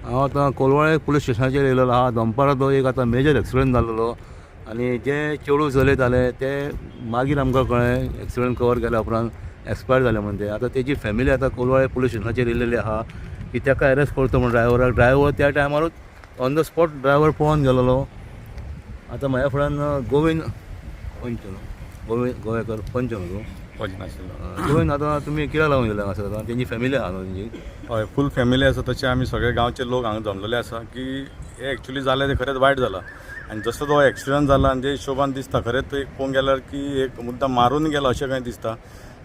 हांव आतां कोलवाळे पुलीस स्टेशनाचेर येयलेलो आहा. दनपारां तो एक आतां मेजर एक्सिडंट जाल्लो आनी जे चेडूं चलयताले ते मागीर आमकां कळ्ळें एक्सिडंट कवर केल्या उपरांत एक्सपायर जाले म्हणून ते. आतां तेजी फॅमिली आतां कोलवाळे पुलीस स्टेशनाचेर येयलेली आहा की ताका अरेस्ट करतो म्हणून ड्रायव्हराक. ड्रायव्हर त्या टायमारूच ऑन द स्पॉट ड्रायव्हर पळोवन गेलोलो. आतां म्हाज्या फुड्यान गोविंद पंच गोवेकर पंच न्हू गोविंद. आतां तुमी कित्याक लागून गेले हांगासर? आतां तेंची फॅमिली आहा न्हू तेंची? हय, फूल फॅमिली आसा. तशें आमी सगळे गांवचे लोक हांगा जमलेले आसा की हे एक्चुली जालें तें खरेंच वायट जालां. आनी जसो तो एक्सिडंट जाला आनी जे हिशोबान दिसता खरेंच तो एक पळोवंक गेल्यार की एक मुद्दाम मारून गेलो अशें कांय दिसता.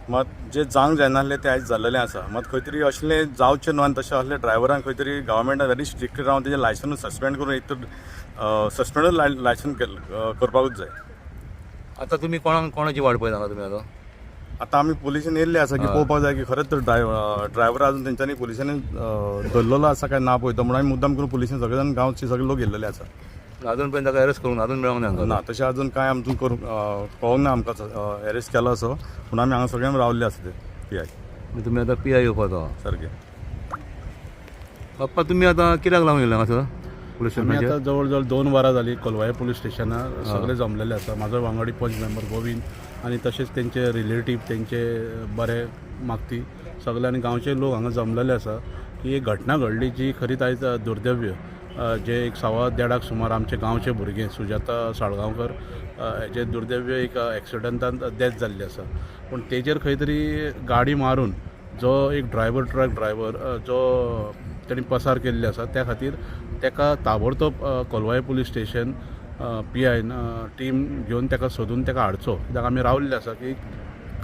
मात जे जावंक जायनासलें तें आयज जाल्लेलें आसा. मात खंय तरी अशलें जावचें न्हू आनी तशें असले ड्रायव्हरांक खंय तरी गव्हर्मेंटान व्हेरी स्ट्रिक्ट रावन तेजें लायसन्स सस्पेंड करून एक तर सस्पेंडूच लायसन्स करपाकूच जाय. आतां तुमी कोणाची वाट पळयता हांगा तुमी? आतां आमी पुलिशेन येयल्ले आसा की पळोवपाक जाय की खरेंच तर ड्रायव्हर अजून तेंच्यांनी पुलिसांनी धरलेलो आसा काय ना पळयता म्हणून आमी मुद्दाम करून पुलिशेन सगळे जाण गांवचे सगळे लोक येयल्लेले आसा. अजून पर्यंत ताका अरेस्ट करून अजून मेळोंक ना? ना, तशें अजून कांय आमचून करूंक कळोंक ना आमकां अरेस्ट केलो असो. पूण आमी हांगा सगळ्यांक रावल्ले आसा ते PI. तुमी आतां PI येवपाचो सारकें. पप्पा तुमी आतां कित्याक लागून येयले हांगासर पुलीस आमी स्टेशनाचेर? आतां जवळ जवळ 2 वरां जालीं कोलवाळे पुलीस स्टेशनार सगळे जमलेले आसा. म्हाजो वांगडी पंच मेंबर गोविंद आनी तशेंच तेंचे रिलेटीव तेंचे बरे मागती सगळे आनी गांवचे लोक हांगा जमलेले आसा की एक घटना घडली जी खरीच आयज दुर्दैव्य. जे एक 1:15 सुमार आमचे गांवचे भुरगे सुजाता साळगांवकर हेजे दुर्दैव्य एक एक्सिडंटान डेथ जाल्ली आसा. पूण तेजेर खंय तरी गाडी मारून जो एक ट्रक ड्रायव्हर जो तेणी पसार केल्ले आसा त्या खातीर ताका ताबडतोब Colvale police station PI team घेवन ताका सोदून ताका हाडचो. कित्याक आमी रावल्ले आसा की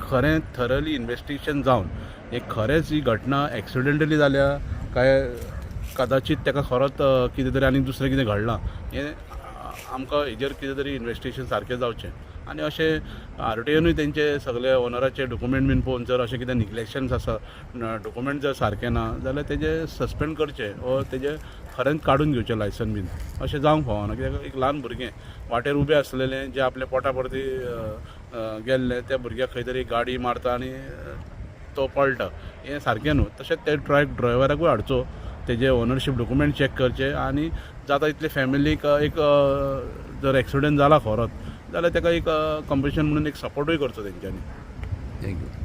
खरें थरली इन्वेस्टिगेशन जावन एक खरेंच ही घटना एक्सिडेंटली जाल्या काय कदाचित ताका खरोच कितें तरी आनी दुसरें कितें घडलां हें आमकां हेजेर कितें तरी इन्वेस्टिगेशन सारकें जावचें. आनी अशें RTOनूय तेंचे सगळे ओनराचे डॉक्युमेंट बीन पळोवन जर अशें कितें निग्लेक्शन्स आसा डॉक्युमेंट जर सारकें ना जाल्यार तेजे सस्पेंड करचें वा तेजे खरेंच काडून घेवचें लायसन बीन. अशें जावंक फावना. कित्याक एक ल्हान भुरगें वाटेर उबें आसलेलें जे आपल्या पोटा परती गेल्ले त्या भुरग्याक खंय तरी गाडी मारता आनी तो पळटा हें सारकें न्हू. तशेंच ते ट्रक ड्रायव्हराकूय हाडचो, तेजे ओनरशीप डॉक्युमेंट चॅक करचे आनी जाता तितले फॅमिलीक एक जर एक्सिडंट जाला खरोच जाल्यार ताका एक कंपन्सेशन म्हणून एक सपोर्टूय करचो तेंच्यांनी. थँक्यू.